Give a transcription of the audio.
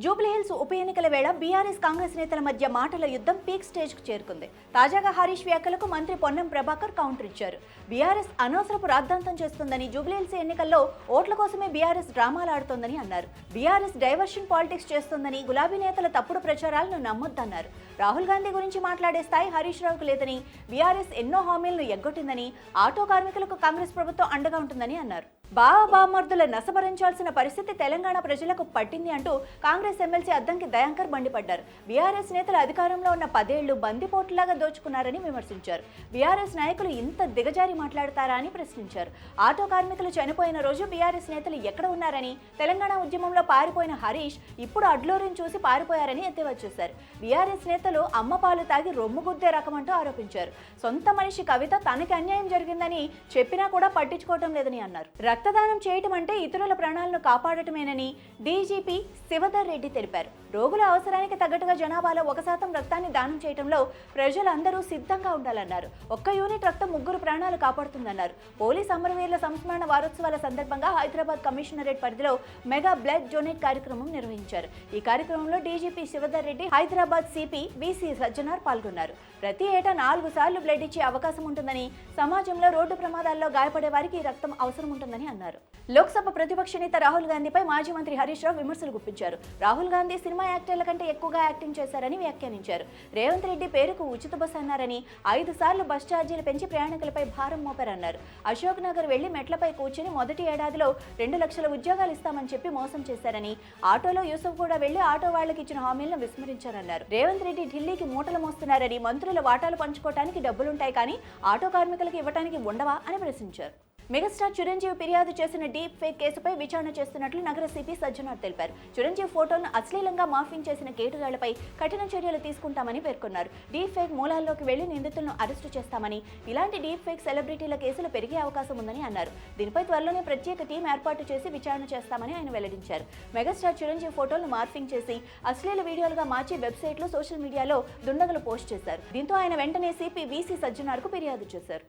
జూబ్లీహిల్స్ ఉప ఎన్నికల వేళ బీఆర్ఎస్ కాంగ్రెస్ నేతల మధ్య మాటల యుద్ధం పీక్ స్టేజ్కు చేరుకుంది. తాజాగా హరీష్ వ్యాఖ్యలకు మంత్రి పొన్నం ప్రభాకర్ కౌంటర్ ఇచ్చారు. బీఆర్ఎస్ అనవసరపు రాద్ధాంతం చేస్తుందని, జూబ్లీహిల్స్ ఎన్నికల్లో ఓట్ల కోసమే బీఆర్ఎస్ డ్రామాలు ఆడుతోందని అన్నారు. బీఆర్ఎస్ డైవర్షన్ పాలిటిక్స్ చేస్తోందని, గులాబీ నేతల తప్పుడు ప్రచారాలను నమ్మొద్దన్నారు. రాహుల్ గాంధీ గురించి మాట్లాడే స్థాయి హరీష్ రావుకు లేదని, బీఆర్ఎస్ ఎన్నో హామీలను ఎగ్గొట్టిందని, ఆటో కార్మికులకు కాంగ్రెస్ ప్రభుత్వం అండగా ఉంటుందని అన్నారు. బావబామర్దుల నసభరించాల్సిన పరిస్థితి తెలంగాణ ప్రజలకు పట్టింది అంటూ కాంగ్రెస్ ఎమ్మెల్సీ అద్దంకి దయాంకర్ మండిపడ్డారు. బీఆర్ఎస్ నేతలు అధికారంలో ఉన్న 10 ఏళ్లు బందిపోటులాగా దోచుకున్నారని విమర్శించారు. బీఆర్ఎస్ నాయకులు ఇంత దిగజారి మాట్లాడతారా అని ప్రశ్నించారు. ఆటో కార్మికులు చనిపోయిన రోజు బీఆర్ఎస్ నేతలు ఎక్కడ ఉన్నారని, తెలంగాణ ఉద్యమంలో పారిపోయిన హరీష్ ఇప్పుడు అడ్లూరిని చూసి పారిపోయారని ఎద్దేవా చేశారు. బీఆర్ఎస్ నేతలు అమ్మ పాలు తాగి రొమ్ముగుద్దే రకమంటూ ఆరోపించారు. సొంత మనిషి కవిత తనకి అన్యాయం జరిగిందని చెప్పినా కూడా పట్టించుకోవటం లేదని అన్నారు. రక్తదానం చేయటం అంటే ఇతరుల ప్రాణాలను కాపాడటమేనని డీజీపీ శివధర్ రెడ్డి తెలిపారు. రోగుల అవసరానికి తగ్గట్టుగా జనాభాలో 1% రక్తాన్ని దానం చేయడంలో ప్రజలందరూ సిద్ధంగా ఉండాలన్నారు. 1 యూనిట్ రక్తం 3 ప్రాణాలు కాపాడుతుందన్నారు. పోలీస్ అమరవీరుల సంస్మరణ వారోత్సవాల సందర్భంగా హైదరాబాద్ కమిషనరేట్ పరిధిలో మెగా బ్లడ్ డొనేట్ కార్యక్రమం నిర్వహించారు. ఈ కార్యక్రమంలో DGP Shivadhar Reddy, Hyderabad CP VC Sajjanar పాల్గొన్నారు. ప్రతి ఏటా 4 సార్లు బ్లడ్ ఇచ్చే అవకాశం ఉంటుందని, సమాజంలో రోడ్డు ప్రమాదాల్లో గాయపడే వారికి ఈ రక్తం అవసరం ఉంటుందని అన్నారు. లోక్సభ ప్రతిపక్ష నేత రాహుల్ గాంధీపై మాజీ మంత్రి హరీష్ రావు విమర్శలు గుప్పించారు. రాహుల్ గాంధీ సినిమా యాక్టర్ల కంటే ఎక్కువగా యాక్టింగ్ చేశారని వ్యాఖ్యానించారు. రేవంత్ రెడ్డి పేరుకు ఉచిత బస్సు అన్నారని, 5 సార్లు బస్ ఛార్జీలు పెంచి ప్రయాణికులపై భారం మోపారన్నారు. అశోక్ నగర్ వెళ్లి మెట్లపై కూర్చుని మొదటి ఏడాదిలో 2 లక్షల ఉద్యోగాలు ఇస్తామని చెప్పి మోసం చేశారని, ఆటోలో యూసుఫ్ కూడా వెళ్లి ఆటో వాళ్లకు ఇచ్చిన హామీలను విస్మరించారన్నారు. రేవంత్ రెడ్డి ఢిల్లీకి మూటలు మోస్తున్నారని, మంత్రుల వాటాలు పంచుకోవడానికి డబ్బులుంటాయి కానీ ఆటో కార్మికులకు ఇవ్వడానికి ఉండవా అని ప్రశ్నించారు. మెగాస్టార్ చిరంజీవి ఫిర్యాదు చేసిన డీప్ ఫేక్ కేసుపై విచారణ చేస్తున్నట్లు నగర సిపి సజ్జనార్ తెలిపారు. చిరంజీవి ఫోటోను అశ్లీలంగా మార్ఫింగ్ చేసిన కేటుగాళ్లపై కఠిన చర్యలు తీసుకుంటామని పేర్కొన్నారు. డీప్ ఫేక్ మూలాల్లోకి వెళ్లి నిందితులను అరెస్టు చేస్తామని, ఇలాంటి డీప్ ఫేక్ సెలబ్రిటీల కేసులు పెరిగే అవకాశం ఉందని అన్నారు. దీనిపై త్వరలోనే ప్రత్యేక టీం ఏర్పాటు చేసి విచారణ చేస్తామని ఆయన వెల్లడించారు. మెగాస్టార్ చిరంజీవి ఫోటోలను మార్ఫింగ్ చేసి అశ్లీల వీడియోలుగా మార్చి వెబ్సైట్లో, సోషల్ మీడియాలో దుండగులు పోస్ట్ చేశారు. దీంతో ఆయన వెంటనే సిపి వీసీ సజ్జనార్కు ఫిర్యాదు చేశారు.